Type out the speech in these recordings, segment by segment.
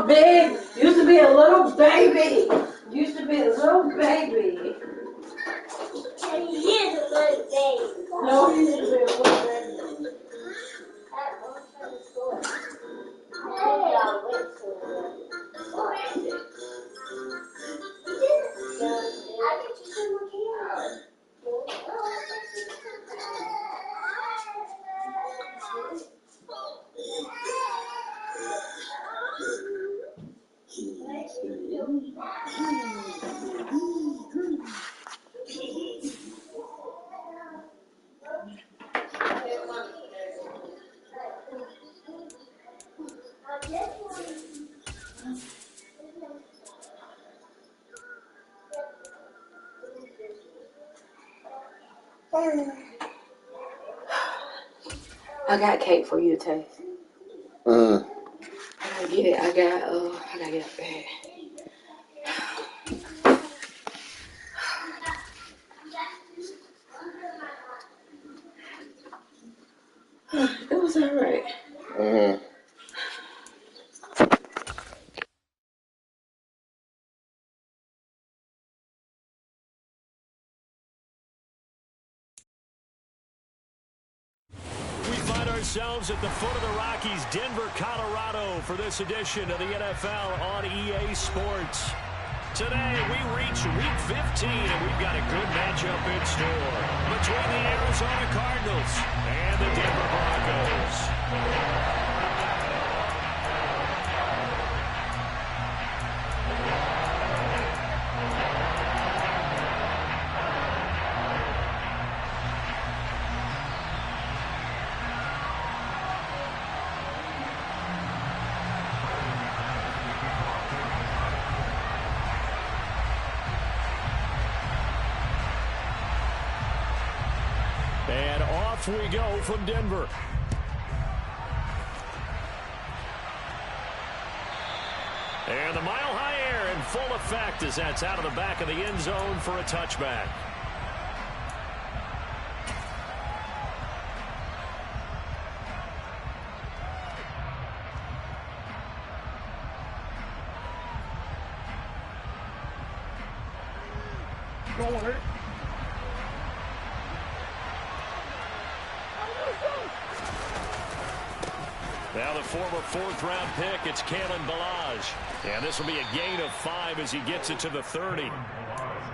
all big. Used to be a little baby. Used to be a little baby. And he is a little baby. No, he used to be a little baby. I got cake for you to taste. I gotta get it. I gotta get a bag. It was alright. Ourselves at the foot of the Rockies, Denver, Colorado, for this edition of the NFL on EA Sports. Today, we reach Week 15, and we've got a good matchup in store between the Arizona Cardinals and the Denver Broncos. And off we go from Denver. And the mile-high air in full effect as that's out of the back of the end zone for a touchback. Don't hurt. Now the former fourth-round pick, it's Kalen Ballage. And this will be a gain of 5 as he gets it to the 30.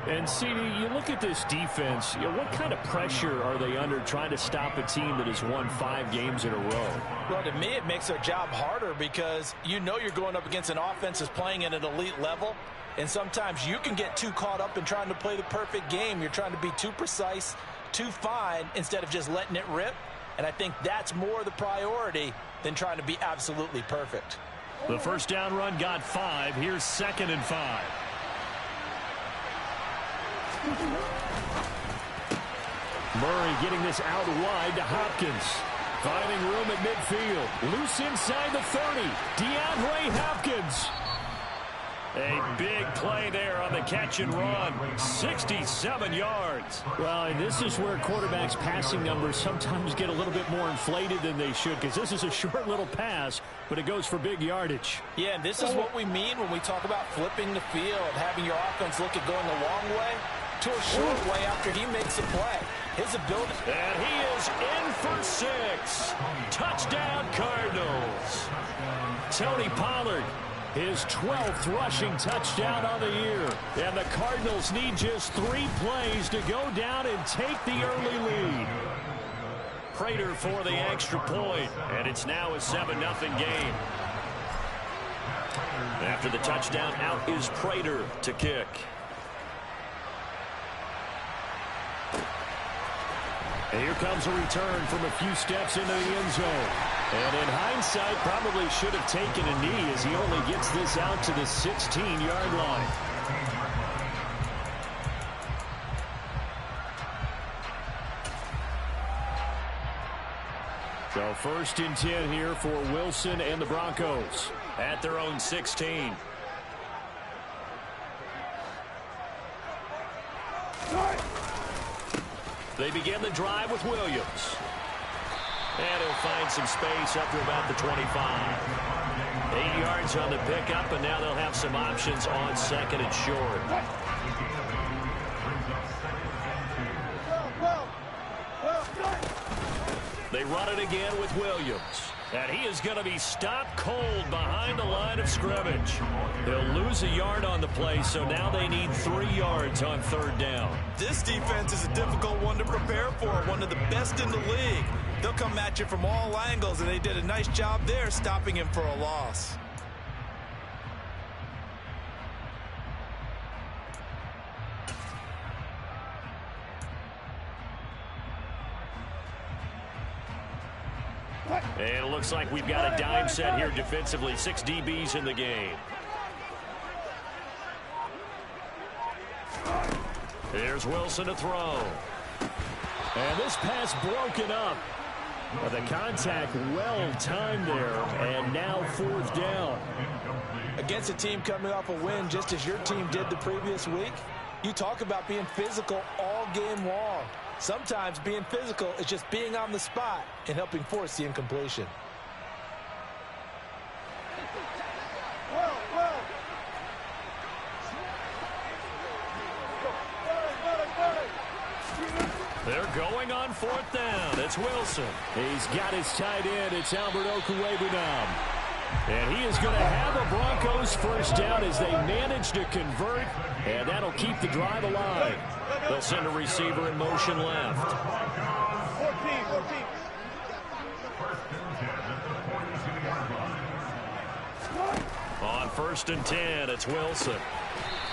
And, CD, you look at this defense, what kind of pressure are they under trying to stop a team that has won 5 games in a row? Well, to me, it makes their job harder because you know you're going up against an offense that's playing at an elite level. And sometimes you can get too caught up in trying to play the perfect game. You're trying to be too precise, too fine, instead of just letting it rip. And I think that's more the priority than trying to be absolutely perfect. The first down run got 5. Here's 2nd and 5. Murray getting this out wide to Hopkins. Finding room at midfield. Loose inside the 30. DeAndre Hopkins. A big play there on the catch and run. 67 yards. Well, and this is where quarterbacks' passing numbers sometimes get a little bit more inflated than they should, because this is a short little pass, but it goes for big yardage. Yeah, and this is what we mean when we talk about flipping the field, having your offense look at going the long way to a short way after he makes a play. His ability. And he is in for 6. Touchdown, Cardinals. Tony Pollard. His 12th rushing touchdown on the year. And the Cardinals need just 3 plays to go down and take the early lead. Prater for the extra point. And it's now a 7-0 game. After the touchdown, out is Prater to kick. And here comes a return from a few steps into the end zone. And in hindsight, probably should have taken a knee as he only gets this out to the 16-yard line. So 1st and 10 here for Wilson and the Broncos at their own 16. They begin the drive with Williams. And he'll find some space up to about the 25. 8 yards on the pickup, and now they'll have some options on second and short. They run it again with Williams. And he is going to be stopped cold behind the line of scrimmage. They'll lose a yard on the play, so now they need 3 yards on third down. This defense is a difficult one to prepare for, one of the best in the league. They'll come at you from all angles, and they did a nice job there stopping him for a loss. And it looks like we've got a dime set here defensively. 6 DBs in the game. Here's Wilson to throw. And this pass broken up. The contact well timed there. And now 4th down. Against a team coming off a win just as your team did the previous week, you talk about being physical all game long. Sometimes being physical is just being on the spot and helping force the incompletion. They're going on 4th down. It's Wilson. He's got his tight end. It's Albert Okwuegbunam. And he is going to have a Broncos first down as they manage to convert, and that'll keep the drive alive. They'll send a receiver in motion left. 14. On 1st and 10, it's Wilson.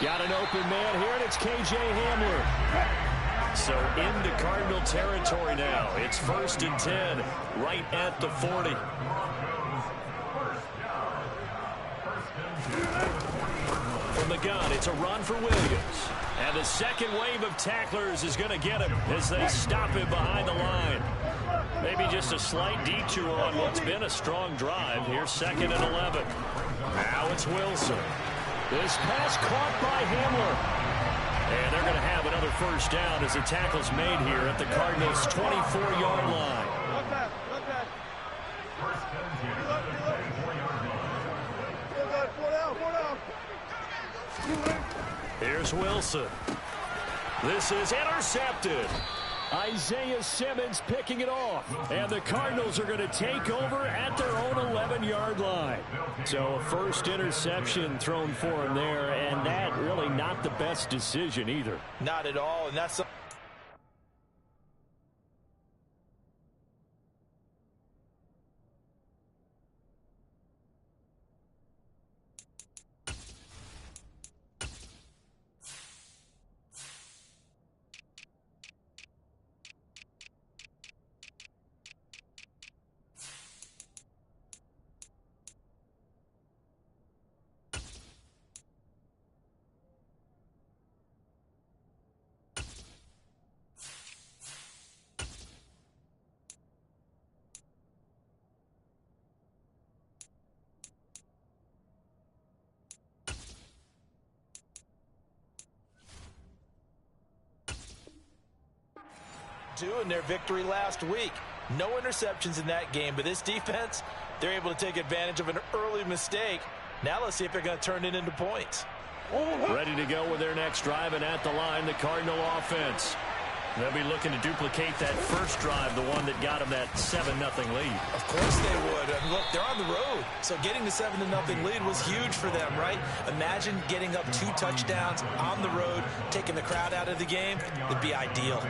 Got an open man here, and it's K.J. Hamler. So into Cardinal territory now. It's 1st and 10, right at the 40. From the gun, it's a run for Williams. And the second wave of tacklers is going to get him as they stop him behind the line. Maybe just a slight detour on what's been a strong drive. Here's 2nd and 11. Now it's Wilson. This pass caught by Hamler. And they're going to have another first down as the tackle's made here at the Cardinals' 24-yard line. Here's Wilson. This is intercepted. Isaiah Simmons picking it off. And the Cardinals are going to take over at their own 11-yard line. So a first interception thrown for him there, and that really not the best decision either. Not at all, and that's... in their victory last week. No interceptions in that game, but this defense, they're able to take advantage of an early mistake. Now let's see if they're going to turn it into points. Ready to go with their next drive, and at the line, the Cardinal offense. They'll be looking to duplicate that first drive, the one that got them that 7-0 lead. Of course they would. I mean, look, they're on the road, so getting the 7-0 lead was huge for them, right? Imagine getting up 2 touchdowns on the road, taking the crowd out of the game. It'd be ideal.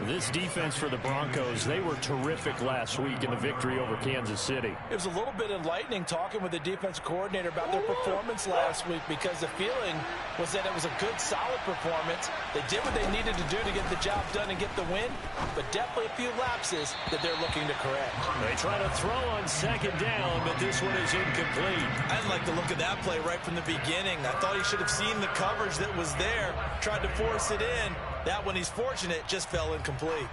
This defense for the Broncos, they were terrific last week in the victory over Kansas City. It was a little bit enlightening talking with the defense coordinator about their performance last week, because the feeling was that it was a good, solid performance. They did what they needed to do to get the job done and get the win, but definitely a few lapses that they're looking to correct. They try to throw on 2nd down, but this one is incomplete. I didn't like the look of that play right from the beginning. I thought he should have seen the coverage that was there, tried to force it in. That one, he's fortunate, just fell incomplete.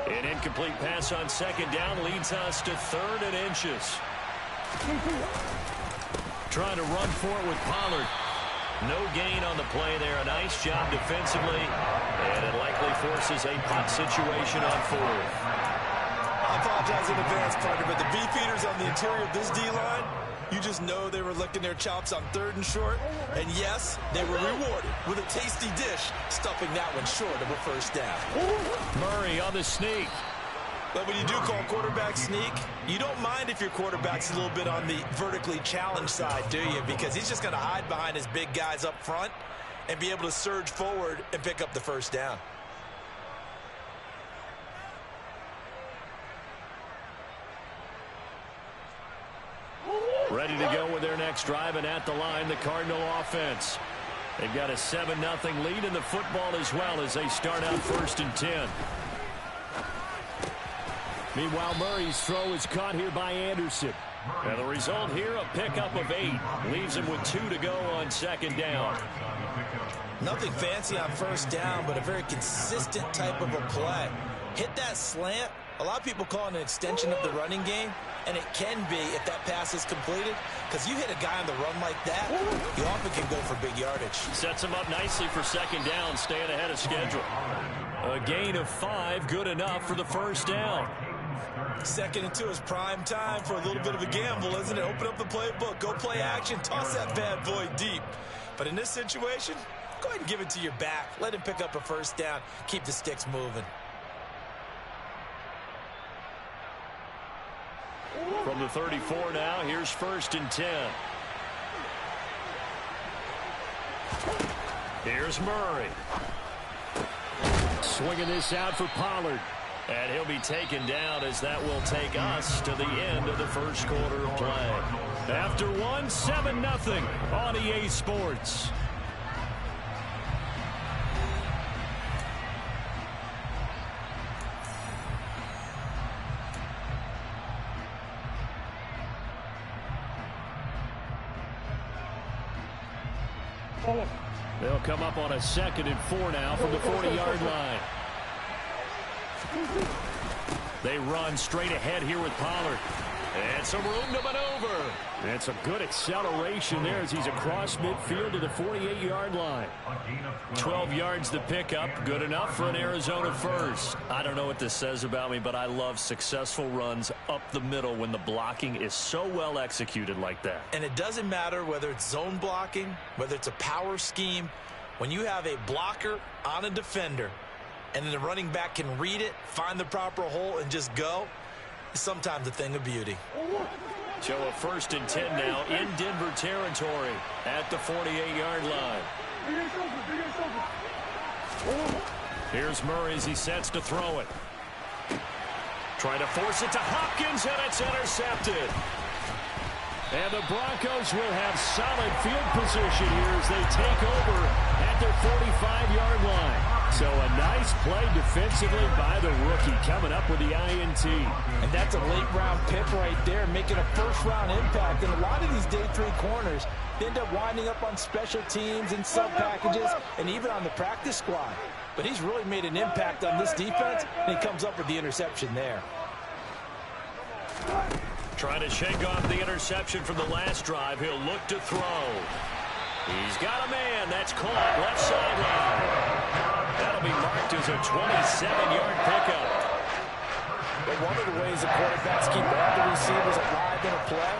An incomplete pass on 2nd down leads us to 3rd and inches. Trying to run for it with Pollard. No gain on the play there. A nice job defensively, and it likely forces a punt situation on fourth. I apologize in advance, partner, but the beefeaters on the interior of this D-line, you just know they were licking their chops on 3rd and short. And yes, they were rewarded with a tasty dish, stuffing that one short of a first down. Murray on the sneak. But when you do call quarterback sneak, you don't mind if your quarterback's a little bit on the vertically challenged side, do you? Because he's just going to hide behind his big guys up front and be able to surge forward and pick up the first down. Ready to go with their next drive, and at the line, the Cardinal offense. They've got a 7-0 lead in the football as well as they start out 1st and 10. Meanwhile, Murray's throw is caught here by Anderson. And the result here, a pickup of 8. Leaves him with 2 to go on 2nd down. Nothing fancy on 1st down, but a very consistent type of a play. Hit that slant. A lot of people call it an extension of the running game, and it can be if that pass is completed, because you hit a guy on the run like that, you often can go for big yardage. Sets him up nicely for 2nd down, staying ahead of schedule. A gain of 5, good enough for the 1st down. 2nd and 2 is prime time for a little bit of a gamble, isn't it? Open up the playbook, go play action, toss that bad boy deep. But in this situation, go ahead and give it to your back. Let him pick up a 1st down, keep the sticks moving. From the 34 now, here's 1st and 10. Here's Murray. Swinging this out for Pollard. And he'll be taken down as that will take us to the end of the 1st quarter of play. After 1, 7-0 on EA Sports. They'll come up on a 2nd and 4 now from the 40-yard line. They run straight ahead here with Pollard. And some room to maneuver. And some good acceleration there as he's across midfield to the 48-yard line. 12 yards to pick up. Good enough for an Arizona first. I don't know what this says about me, but I love successful runs up the middle when the blocking is so well executed like that. And it doesn't matter whether it's zone blocking, whether it's a power scheme. When you have a blocker on a defender, and then the running back can read it, find the proper hole, and just go, it's sometimes a thing of beauty. So a 1st and 10 now in Denver territory at the 48-yard line. Here's Murray as he sets to throw it. Trying to force it to Hopkins, and it's intercepted. And the Broncos will have solid field position here as they take over at their 45-yard line. So a nice play defensively by the rookie coming up with the INT. And that's a late-round pick right there, making a first-round impact. And a lot of these day 3 corners, they end up winding up on special teams and sub-packages and even on the practice squad. But he's really made an impact on this defense, and he comes up with the interception there. Trying to shake off the interception from the last drive. He'll look to throw. He's got a man. That's caught left sideline. That'll be marked as a 27-yard pickup. But one of the ways the quarterbacks keep all the receivers alive in a play,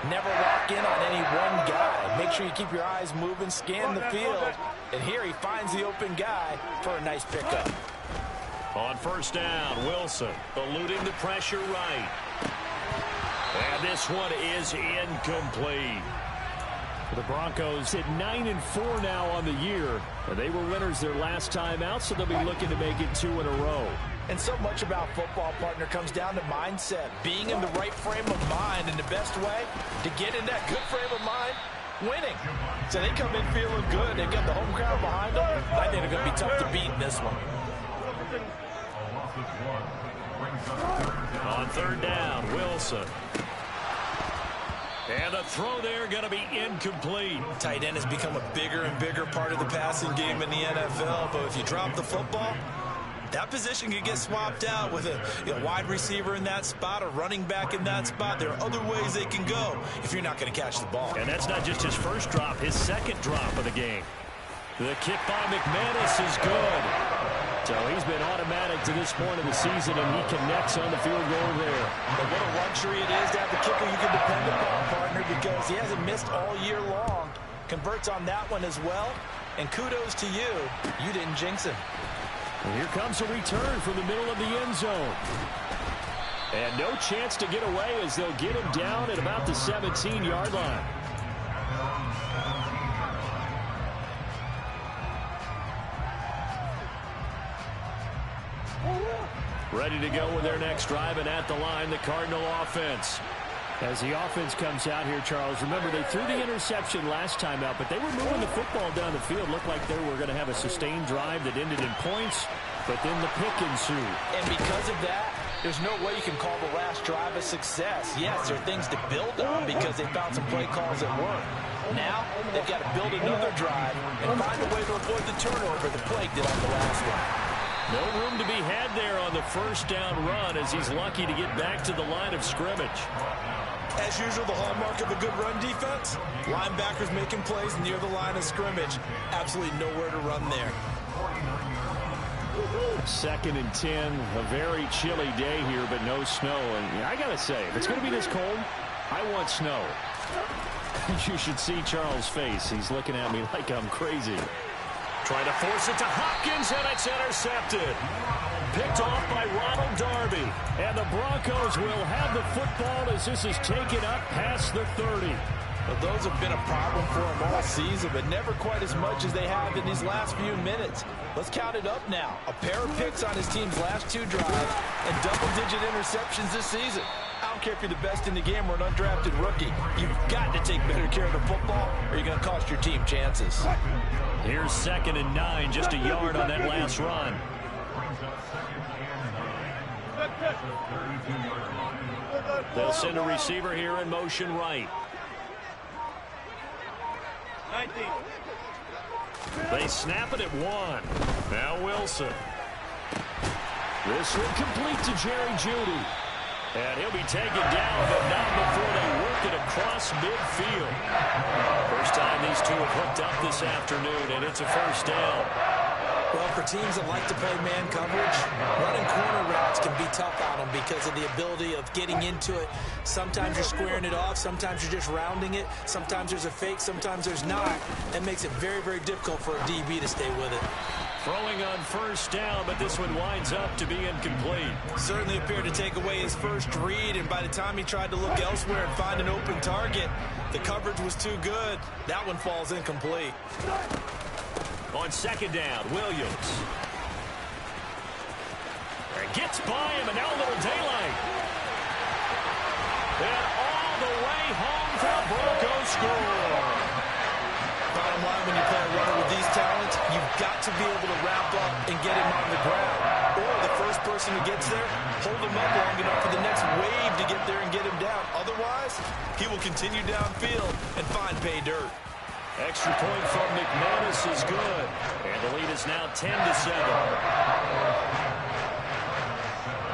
never lock in on any one guy. Make sure you keep your eyes moving, scan the field, and here he finds the open guy for a nice pickup. On 1st down, Wilson eluding the pressure right. And this one is incomplete. The Broncos hit 9-4 now on the year. And they were winners their last time out, so they'll be looking to make it 2 in a row. And so much about football, partner, comes down to mindset. Being in the right frame of mind, and the best way to get in that good frame of mind, winning. So they come in feeling good. They've got the home crowd behind them. I think they're going to be tough to beat in this one. On 3rd down, Wilson. And the throw there going to be incomplete. Tight end has become a bigger and bigger part of the passing game in the NFL. But if you drop the football, That position could get swapped out with a wide receiver in that spot, a running back in that spot. There are other ways they can go if you're not going to catch the ball. And that's not just his first drop, his second drop of the game. The kick by McManus is good. So he's been automatic to this point of the season, and he connects on the field goal there. But what a luxury it is to have the kicker you can depend upon, partner, because he hasn't missed all year long. Converts on that one as well. And kudos to you. You didn't jinx him. And here comes a return from the middle of the end zone. And no chance to get away as they'll get him down at about the 17-yard line. Ready to go with their next drive, and at the line, the Cardinal offense. As the offense comes out here, Charles, remember they threw the interception last time out, but they were moving the football down the field. Looked like they were going to have a sustained drive that ended in points, but then the pick ensued. And because of that, there's no way you can call the last drive a success. Yes, there are things to build on because they found some play calls that work. Now, they've got to build another drive and find a way to avoid the turnover the Plague did on the last one. No room to be had there on the first down run as he's lucky to get back to the line of scrimmage. As usual, the hallmark of a good run defense, linebackers making plays near the line of scrimmage. Absolutely nowhere to run there. 2nd and 10, a very chilly day here, but no snow. And I got to say, if it's going to be this cold, I want snow. You should see Charles' face. He's looking at me like I'm crazy. Trying to force it to Hopkins, and it's intercepted. Picked off by Ronald Darby. And the Broncos will have the football as this is taken up past the 30. Well, those have been a problem for him all season, but never quite as much as they have in these last few minutes. Let's count it up now. A pair of picks on his team's last 2 drives and double-digit interceptions this season. I don't care if you're the best in the game or an undrafted rookie. You've got to take better care of the football or you're going to cost your team chances. Here's 2nd and 9, just a yard on that last run. They'll send a receiver here in motion right. 19. They snap it at 1. Now Wilson. This one complete to Jerry Jeudy. And he'll be taken down, but not before they work it across midfield. First time these two have hooked up this afternoon, and it's a first down. Well, for teams that like to play man coverage, running corner routes can be tough on them because of the ability of getting into it. Sometimes you're squaring it off. Sometimes you're just rounding it. Sometimes there's a fake. Sometimes there's not. That makes it very, very difficult for a DB to stay with it. Throwing on first down, but this one winds up to be incomplete. Certainly appeared to take away his first read, and by the time he tried to look elsewhere and find an open target, the coverage was too good. That one falls incomplete. On 2nd down, Williams. And gets by him, and now a little daylight. And all the way home for the Broncos score. Bottom line, when you play a runner with these talents, you've got to be able to wrap up and get him on the ground. Or the first person who gets there, hold him up long enough for the next wave to get there and get him down. Otherwise, he will continue downfield and find pay dirt. Extra point from McManus is good. And the lead is now 10-7.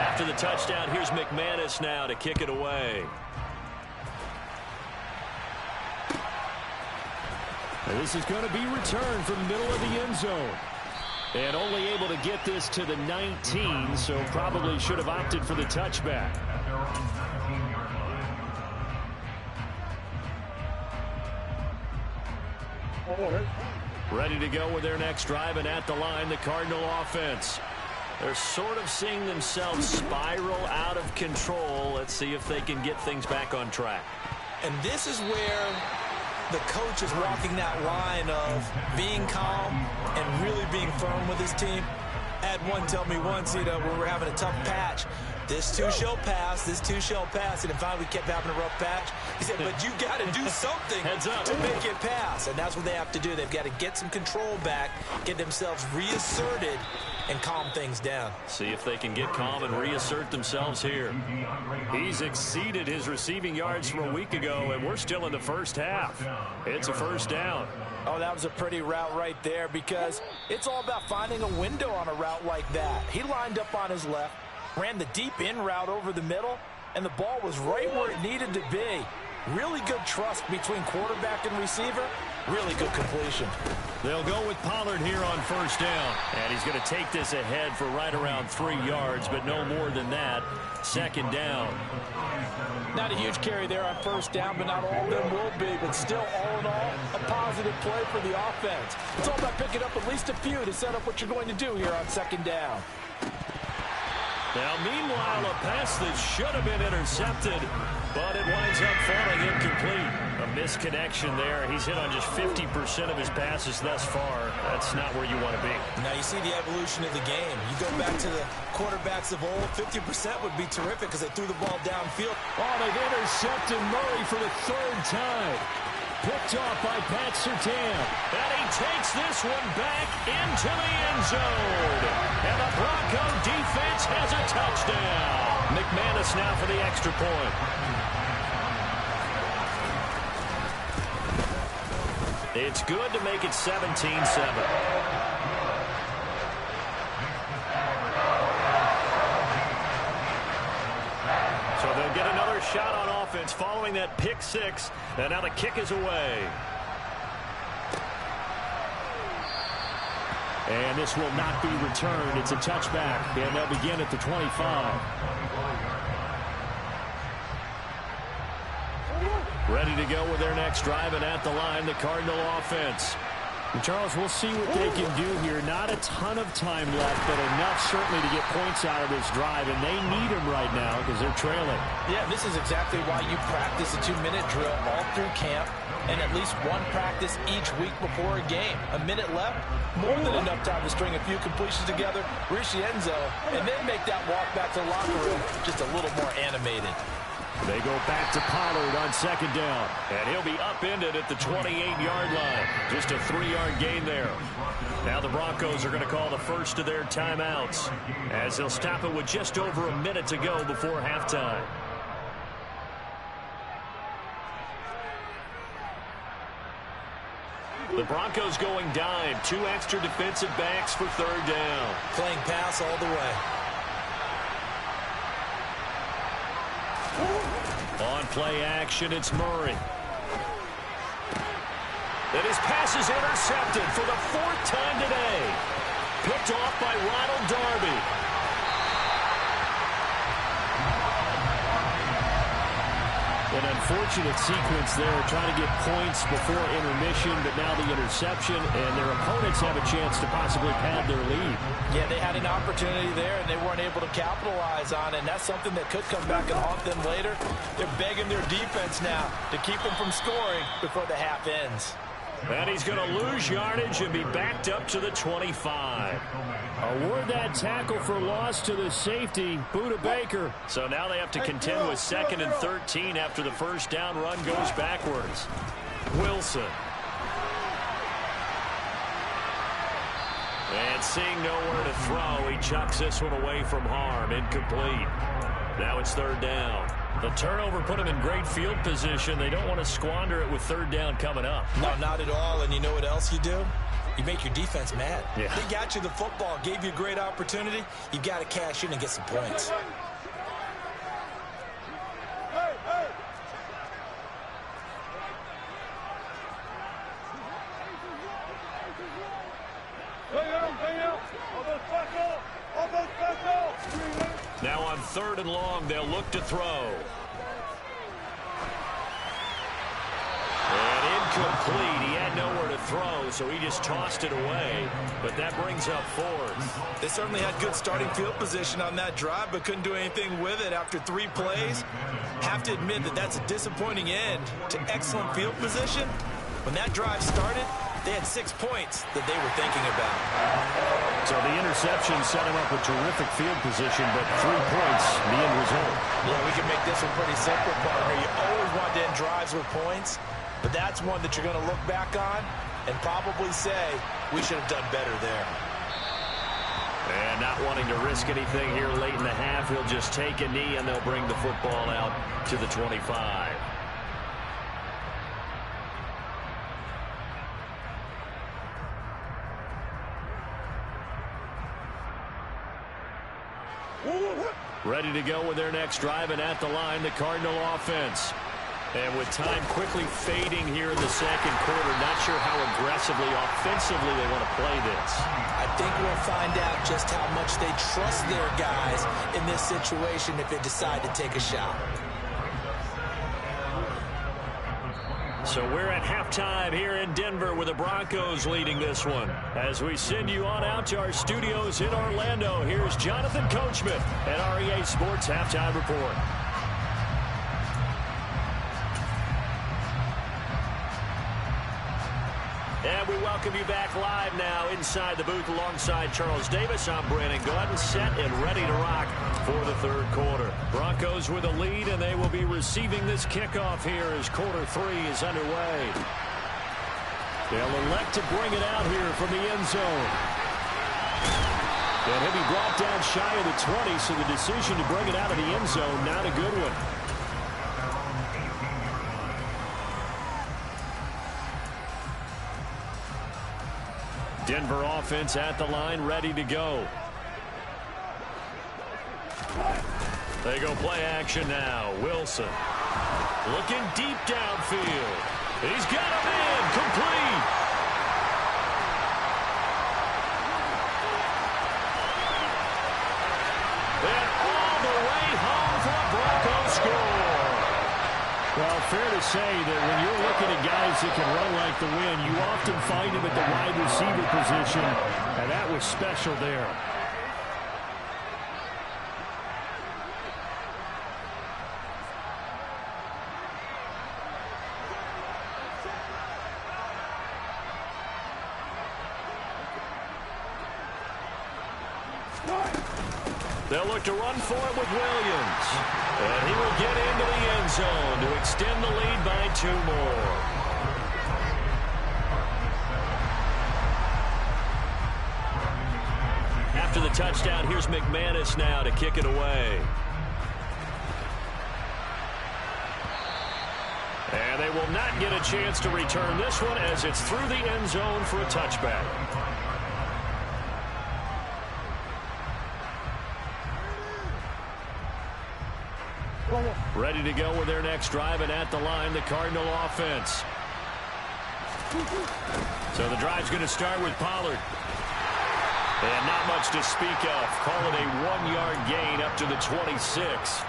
After the touchdown, here's McManus now to kick it away. And this is going to be returned from the middle of the end zone. And only able to get this to the 19, so probably should have opted for the touchback. Ready to go with their next drive, and at the line, the Cardinal offense. They're sort of seeing themselves spiral out of control. Let's see if they can get things back on track. And this is where the coach is walking that line of being calm and really being firm with his team. I had one tell me once, when we're having a tough patch, This too shall pass. This too shall pass. And then finally we kept having a rough patch. He said, but you got to do something to make it pass. And that's what they have to do. They've got to get some control back, get themselves reasserted, and calm things down. See if they can get calm and reassert themselves here. He's exceeded his receiving yards from a week ago, and we're still in the first half. It's a first down. Oh, that was a pretty route right there because it's all about finding a window on a route like that. He lined up on his left, ran the deep in route over the middle, and the ball was right where it needed to be. Really good trust between quarterback and receiver. Really good completion. They'll go with Pollard here on first down. And he's going to take this ahead for right around 3 yards, but no more than that. Second down. Not a huge carry there on first down, but not all of them will be. But still, all in all, a positive play for the offense. It's all about picking up at least a few to set up what you're going to do here on second down. Now, meanwhile, a pass that should have been intercepted, but it winds up falling incomplete. A misconnection there. He's hit on just 50% of his passes thus far. That's not where you want to be. Now, you see the evolution of the game. You go back to the quarterbacks of old, 50% would be terrific because they threw the ball downfield. Oh, they've intercepted Murray for the third time. Picked off by Pat Surtain. And he takes this one back into the end zone. And the Bronco defense has a touchdown. McManus now for the extra point. It's good to make it 17-7. So they'll get another shot on offense following that pick six. And now the kick is away. And this will not be returned. It's a touchback. And they'll begin at the 25. Ready to go with their next drive, and at the line, the Cardinal offense. And Charles, we'll see what they can do here. Not a ton of time left, but enough certainly to get points out of this drive, and they need them right now because they're trailing. Yeah, this is exactly why you practice a 2-minute drill all through camp and at least one practice each week before a game. A minute left, more than enough time to string a few completions together, reach the end zone, and then make that walk back to the locker room just a little more animated. They go back to Pollard on second down, and he'll be upended at the 28-yard line. Just a 3-yard gain there. Now the Broncos are going to call the first of their timeouts as they'll stop it with just over a minute to go before halftime. The Broncos going dime. 2 extra defensive backs for third down. Playing pass all the way. On play action, it's Murray. And his pass is intercepted for the 4th time today. Picked off by Ronald Darby. An unfortunate sequence there, trying to get points before intermission, but now the interception, and their opponents have a chance to possibly pad their lead. Yeah, they had an opportunity there, and they weren't able to capitalize on it, and that's something that could come back and haunt them later. They're begging their defense now to keep them from scoring before the half ends. And he's going to lose yardage and be backed up to the 25. Award that tackle for loss to the safety, Budda Baker. So now they have to contend with 2nd and 13 after the first down run goes backwards. Wilson. And seeing nowhere to throw, he chucks this one away from harm. Incomplete. Now it's third down. The turnover put them in great field position. They don't want to squander it with third down coming up. No, not at all. And you know what else you do? You make your defense mad. Yeah. They got you the football, gave you a great opportunity. You've got to cash in and get some points. Now on 3rd and long, they'll look to throw. And incomplete. He had nowhere to throw, so he just tossed it away. But that brings up 4th. They certainly had good starting field position on that drive, but couldn't do anything with it after 3 plays. Have to admit that that's a disappointing end to excellent field position. When that drive started, They had 6 points that they were thinking about. So the interception set him up with terrific field position, but 3 points, the end result. Yeah, we can make this one pretty simple, partner. You always want to end drives with points, but that's one that you're going to look back on and probably say, we should have done better there. And not wanting to risk anything here late in the half, he'll just take a knee, and they'll bring the football out to the 25. Ready to go with their next drive, and at the line, the Cardinal offense. And with time quickly fading here in the second quarter, not sure how aggressively, offensively they want to play this. I think we'll find out just how much they trust their guys in this situation if they decide to take a shot. So we're at halftime here in Denver with the Broncos leading this one. As we send you on out to our studios in Orlando, here's Jonathan Coachman at REA Sports Halftime Report. And we welcome you back live now inside the booth alongside Charles Davis. I'm Brandon Gordon, set and ready to rock for the third quarter. Broncos with a lead, and they will be receiving this kickoff here as quarter 3 is underway. They'll elect to bring it out here from the end zone. And he'll be brought down shy of the 20, so the decision to bring it out of the end zone, not a good one. Denver offense at the line, ready to go. They go play action now. Wilson looking deep downfield. He's got him in, complete. And all the way home for a Broncos score. Well, fair to say that when you're looking at guys that can run like the wind, you often find them at the wide receiver position, and that was special there. They'll look to run for it with Williams. And he will get into the end zone to extend the lead by 2 more. After the touchdown, here's McManus now to kick it away. And they will not get a chance to return this one as it's through the end zone for a touchback. Ready to go with their next drive, and at the line, the Cardinal offense. So the drive's going to start with Pollard. And not much to speak of. Call it a 1-yard gain up to the 26.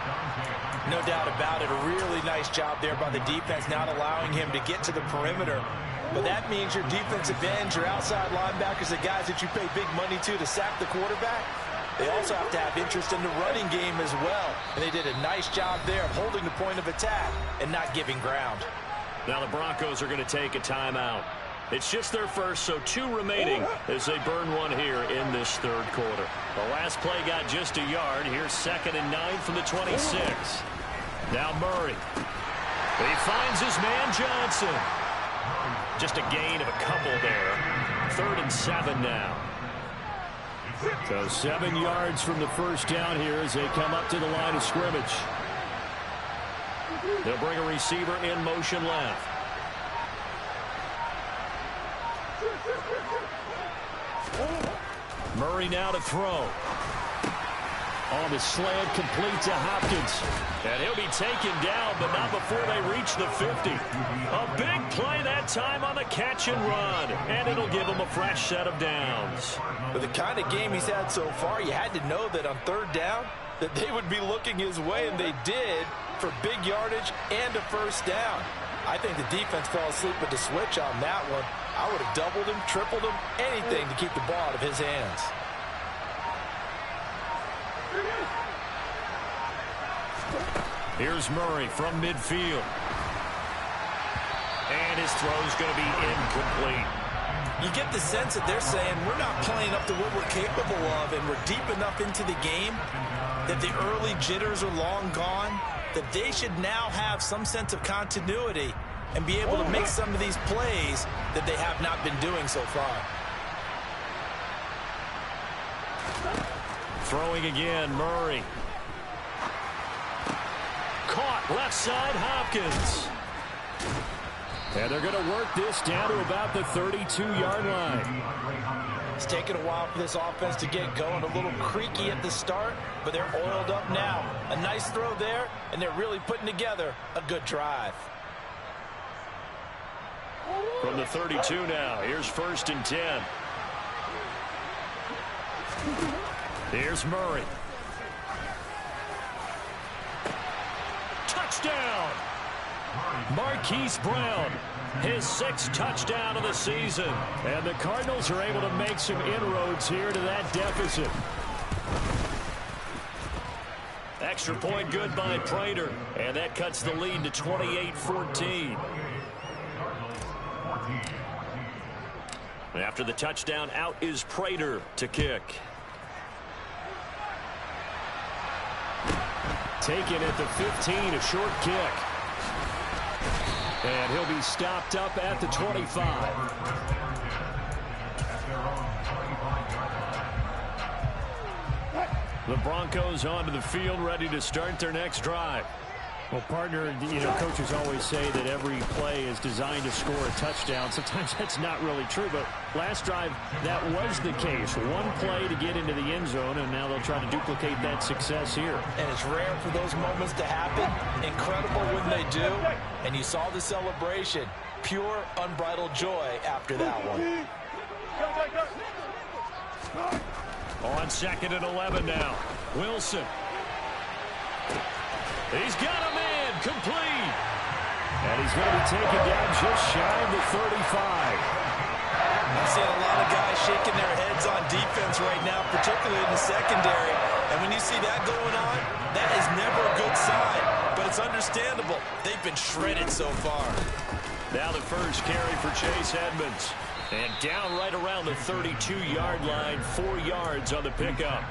No doubt about it. A really nice job there by the defense, not allowing him to get to the perimeter. But that means your defensive ends, your outside linebackers, the guys that you pay big money to sack the quarterback, they also have to have interest in the running game as well. And they did a nice job there of holding the point of attack and not giving ground. Now the Broncos are going to take a timeout. It's just their first, so 2 remaining as they burn one here in this third quarter. The last play got just a yard. Here's 2nd and 9 from the 26. Now Murray. He finds his man Johnson. Just a gain of a couple there. 3rd and 7 now. So 7 yards from the first down here as they come up to the line of scrimmage. They'll bring a receiver in motion left. Murray now to throw. On the slant, complete to Hopkins. And he'll be taken down, but not before they reach the 50. A big play that time on the catch and run. And it'll give him a fresh set of downs. With the kind of game he's had so far, you had to know that on 3rd down, that they would be looking his way, and they did, for big yardage and a first down. I think the defense fell asleep at the switch on that one. I would have doubled him, tripled him, anything to keep the ball out of his hands. Here's Murray from midfield. And his throw's going to be incomplete. You get the sense that they're saying we're not playing up to what we're capable of, and we're deep enough into the game that the early jitters are long gone, that they should now have some sense of continuity and be able to make some of these plays that they have not been doing so far. Throwing again, Murray. Caught left side, Hopkins. And they're going to work this down to about the 32-yard line. It's taken a while for this offense to get going. A little creaky at the start, but they're oiled up now. A nice throw there, and they're really putting together a good drive. From the 32 now, here's 1st and 10. Here's Murray. Touchdown! Marquise Brown, his 6th touchdown of the season. And the Cardinals are able to make some inroads here to that deficit. Extra point good by Prater. And that cuts the lead to 28-14. After the touchdown, out is Prater to kick. Taken at the 15, a short kick. And he'll be stopped up at the 25. The Broncos onto the field, ready to start their next drive. Well, partner, coaches always say that every play is designed to score a touchdown. Sometimes that's not really true, but last drive, that was the case. One play to get into the end zone, and now they'll try to duplicate that success here. And it's rare for those moments to happen. Incredible when they do. And you saw the celebration. Pure, unbridled joy after that one. On 2nd and 11 now. Wilson. He's got a man complete. And he's going to be taken down just shy of the 35. I'm seeing a lot of guys shaking their heads on defense right now, particularly in the secondary. And when you see that going on, that is never a good sign. But it's understandable. They've been shredded so far. Now the first carry for Chase Edmonds. And down right around the 32-yard line, 4 yards on the pickup.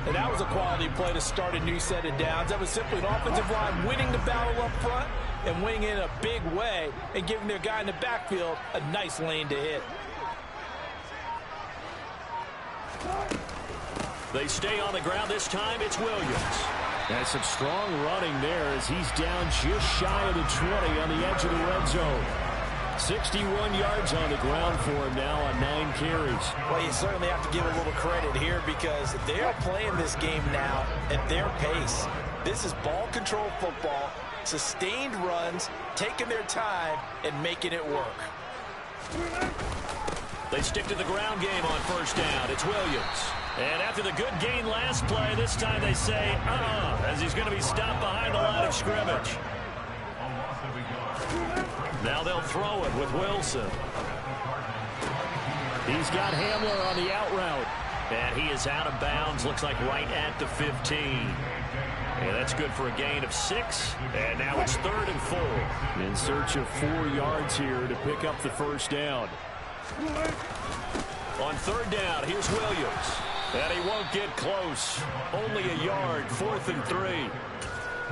And that was a quality play to start a new set of downs. That was simply an offensive line winning the battle up front and winning in a big way and giving their guy in the backfield a nice lane to hit. They stay on the ground this time. It's Williams. And some strong running there as he's down just shy of the 20 on the edge of the red zone. 61 yards on the ground for him now on 9 carries. Well, you certainly have to give a little credit here because they are playing this game now at their pace. This is ball control football, sustained runs, taking their time, and making it work. They stick to the ground game on 1st down. It's Williams. And after the good gain last play, this time they say, as he's going to be stopped behind the line of scrimmage. Now they'll throw it with Wilson. He's got Hamler on the out route. And he is out of bounds, looks like right at the 15. And that's good for a gain of 6. And now it's 3rd and 4. In search of 4 yards here to pick up the 1st down. On 3rd down, here's Williams. And he won't get close. Only a yard, 4th and 3.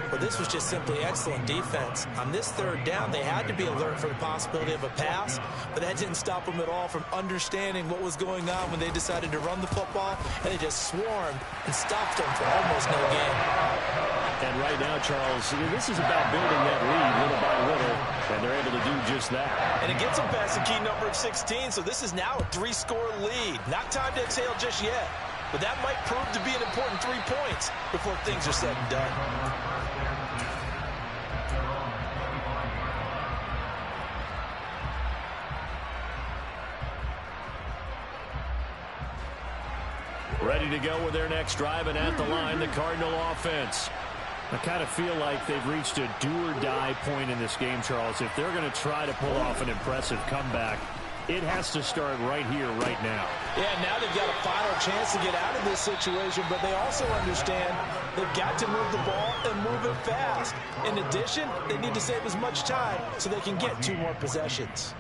Well, this was just simply excellent defense. On this 3rd down, they had to be alert for the possibility of a pass, but that didn't stop them at all from understanding what was going on when they decided to run the football, and they just swarmed and stopped them for almost no gain. And right now, Charles, this is about building that lead little by little, and they're able to do just that. And it gets them past the key number of 16, so this is now a 3-score lead. Not time to exhale just yet, but that might prove to be an important 3 points before things are said and done. Ready to go with their next drive, and at the line, the Cardinal offense. I kind of feel like they've reached a do-or-die point in this game, Charles. If they're going to try to pull off an impressive comeback, it has to start right here, right now. Yeah, now they've got a final chance to get out of this situation, but they also understand they've got to move the ball and move it fast. In addition, they need to save as much time so they can get 2 more possessions.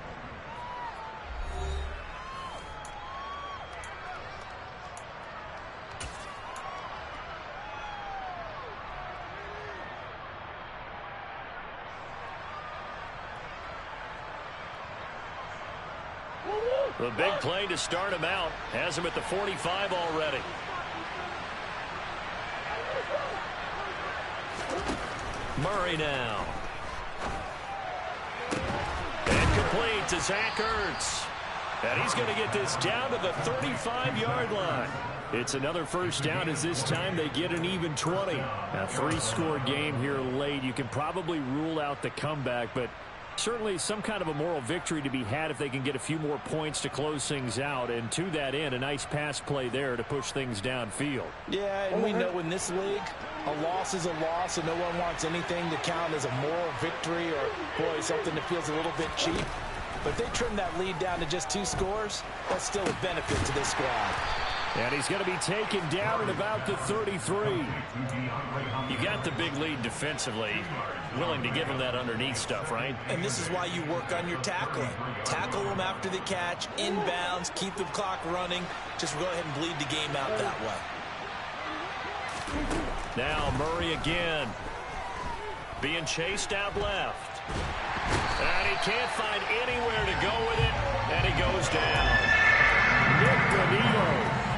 The big play to start him out has him at the 45 already. Murray now. And complete to Zach Ertz. And he's going to get this down to the 35-yard line. It's another first down as this time they get an even 20. A 3-score game here late. You can probably rule out the comeback, but certainly some kind of a moral victory to be had if they can get a few more points to close things out. And to that end, a nice pass play there to push things downfield. Yeah, and we know in this league, a loss is a loss, and no one wants anything to count as a moral victory or, boy, something that feels a little bit cheap. But if they trim that lead down to just 2 scores, that's still a benefit to this squad. And he's going to be taken down at about the 33. You got the big lead defensively. Willing to give him that underneath stuff, right? And this is why you work on your tackling. Tackle them after the catch, inbounds, keep the clock running. Just go ahead and bleed the game out that way. Now Murray again. Being chased out left. And he can't find anywhere to go with it. And he goes down. Nick Bonito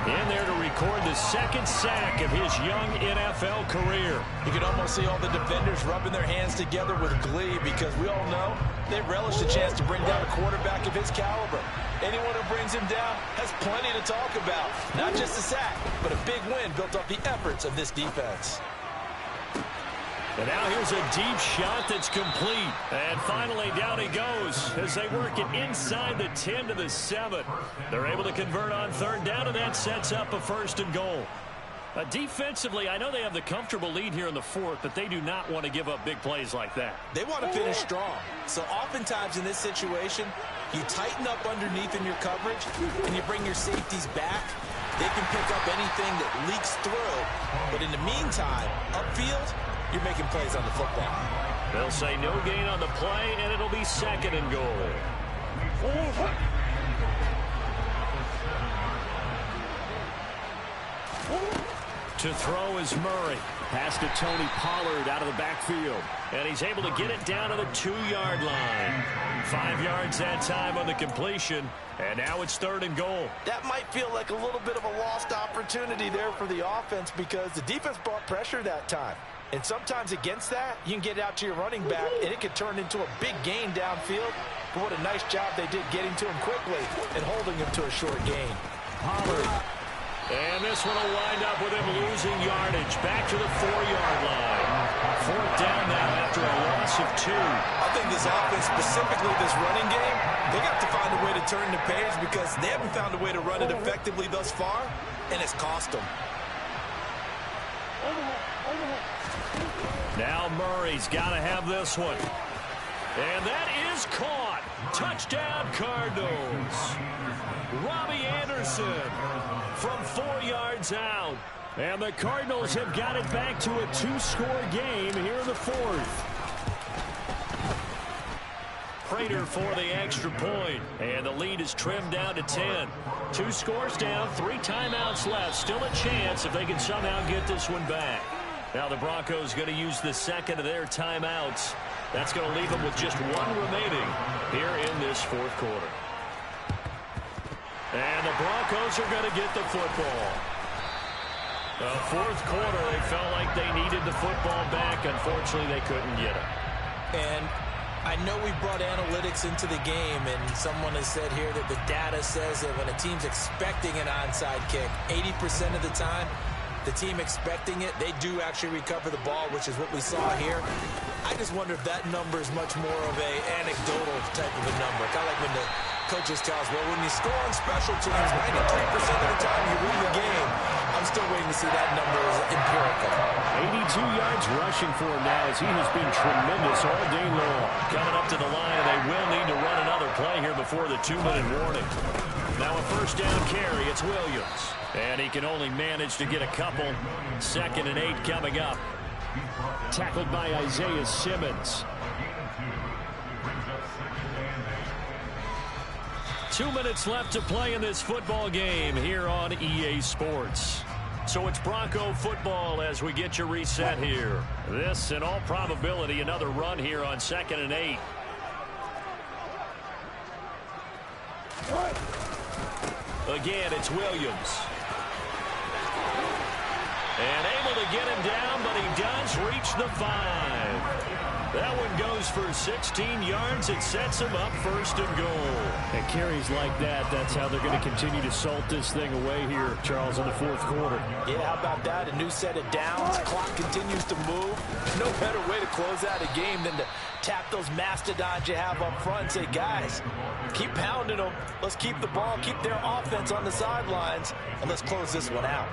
in there to record the 2nd sack of his young NFL career. You can almost see all the defenders rubbing their hands together with glee because we all know they relish the chance to bring down a quarterback of his caliber. Anyone who brings him down has plenty to talk about. Not just a sack, but a big win built off the efforts of this defense. And now here's a deep shot that's complete. And finally down he goes as they work it inside the 10 to the 7. They're able to convert on 3rd down, and that sets up a 1st and goal. Defensively, I know they have the comfortable lead here in the 4th, but they do not want to give up big plays like that. They want to finish strong. So oftentimes in this situation, you tighten up underneath in your coverage, and you bring your safeties back. They can pick up anything that leaks through. But in the meantime, upfield, you're making plays on the football. They'll say no gain on the play, and it'll be 2nd and goal. To throw is Murray. Pass to Tony Pollard out of the backfield. And he's able to get it down to the 2-yard line. 5 yards that time on the completion. And now it's 3rd and goal. That might feel like a little bit of a lost opportunity there for the offense because the defense brought pressure that time. And sometimes against that, you can get out to your running back, and it could turn into a big gain downfield. But what a nice job they did getting to him quickly and holding him to a short gain. Pollard. And this one will wind up with him losing yardage. Back to the 4-yard line. 4th down now after a loss of 2. I think this offense, specifically this running game, they got to find a way to turn the page because they haven't found a way to run it effectively thus far, and it's cost them. Now Murray's got to have this one. And that is caught. Touchdown Cardinals. Robbie Anderson from 4 yards out. And the Cardinals have got it back to a 2-score game here in the 4th. Prater for the extra point. And the lead is trimmed down to 10. 2 scores down, 3 timeouts left. Still a chance if they can somehow get this one back. Now the Broncos going to use the 2nd of their timeouts. That's going to leave them with just 1 remaining here in this 4th quarter. And the Broncos are going to get the football. The 4th quarter, they felt like they needed the football back. Unfortunately, they couldn't get it. And I know we brought analytics into the game, and someone has said here that the data says that when a team's expecting an onside kick, 80% of the time, the team expecting it, they do actually recover the ball, which is what we saw here. I just wonder if that number is much more of a anecdotal type of a number. Kind of like when the coaches tell us, well, when you score on special teams, 93% of the time you win the game. I'm still waiting to see that number as empirical. 82 yards rushing for him now as he has been tremendous all day long. Coming up to the line, and they will need to run another play here before the 2-minute warning. Now a 1st down carry, it's Williams. And he can only manage to get a couple. 2nd and 8 coming up. Tackled by Isaiah Simmons. 2 minutes left to play in this football game here on EA Sports. So it's Bronco football as we get you reset here. This, in all probability, another run here on 2nd and 8. Again, it's Williams. And able to get him down, but he does reach the 5. That one goes for 16 yards. It sets him up first and goal. And carries like that, that's how they're going to continue to salt this thing away here, Charles, in the fourth quarter. Yeah, how about that? A new set of downs. Clock continues to move. No better way to close out a game than to tap those mastodons you have up front and say, guys, keep pounding them. Let's keep the ball, keep their offense on the sidelines, and let's close this one out.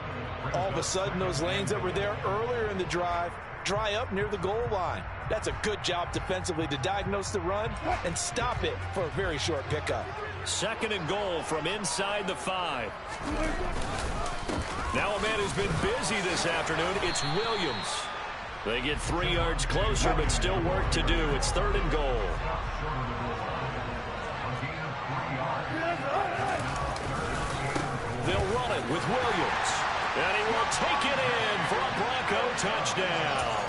All of a sudden, those lanes that were there earlier in the drive dry up near the goal line. That's a good job defensively to diagnose the run and stop it for a very short pickup. Second and goal from inside the 5. Now a man who's been busy this afternoon, it's Williams. They get 3 yards closer, but still work to do. It's third and goal. They'll run it with Williams. And he will take it in for a Bronco touchdown.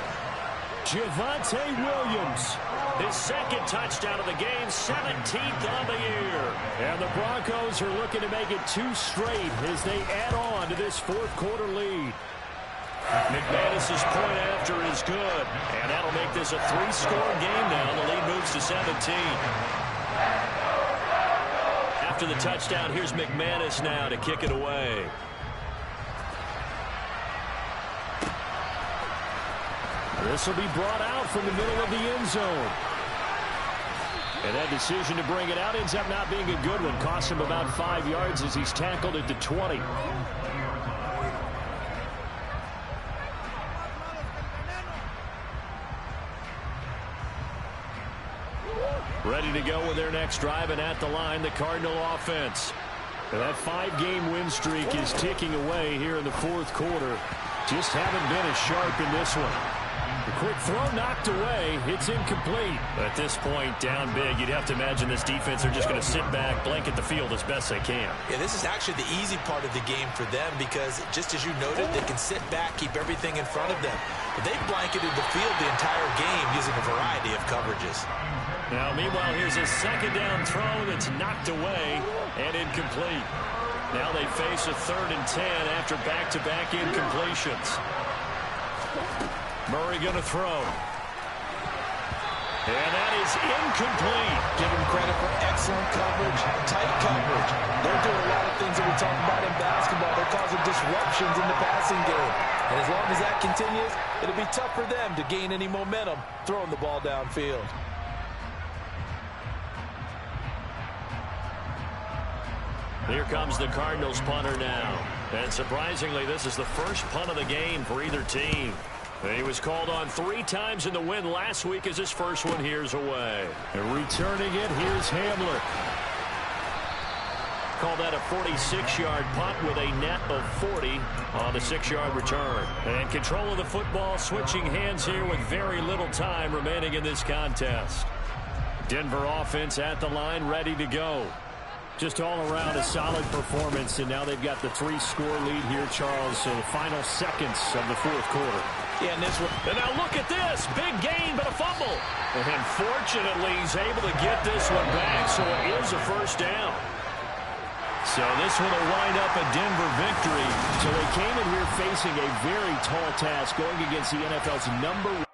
Javonte Williams, his second touchdown of the game, 17th on the year. And the Broncos are looking to make it 2 straight as they add on to this fourth quarter lead. McManus's point after is good, and that'll make this a 3-score game now. The lead moves to 17. After the touchdown, here's McManus now to kick it away. This will be brought out from the middle of the end zone. And that decision to bring it out ends up not being a good one. Costs him about 5 yards as he's tackled at the 20. Ready to go with their next drive, and at the line, the Cardinal offense. And that 5-game win streak is ticking away here in the fourth quarter. Just haven't been as sharp in this one. The quick throw knocked away. It's incomplete. At this point, down big, you'd have to imagine this defense are just going to sit back, blanket the field as best they can. Yeah, this is actually the easy part of the game for them because, just as you noted, they can sit back, keep everything in front of them. But they've blanketed the field the entire game using a variety of coverages. Now, meanwhile, here's a second down throw that's knocked away and incomplete. Now they face a 3rd and 10 after back-to-back incompletions. Murray going to throw. And that is incomplete. Give him credit for excellent coverage, tight coverage. They're doing a lot of things that we talk about in basketball. They're causing disruptions in the passing game. And as long as that continues, it'll be tough for them to gain any momentum throwing the ball downfield. Here comes the Cardinals punter now. And surprisingly, this is the first punt of the game for either team. He was called on 3 times in the win last week as his first one here's away. And returning it, here's Hamler. Call that a 46-yard punt with a net of 40 on the 6-yard return. And control of the football, switching hands here with very little time remaining in this contest. Denver offense at the line, ready to go. Just all around a solid performance, and now they've got the 3-score lead here, Charles. So the final seconds of the fourth quarter. Yeah, and this one. And now look at this. Big gain, but a fumble. And fortunately, he's able to get this one back, so it is a first down. So this one will wind up a Denver victory. So they came in here facing a very tall task, going against the NFL's #1.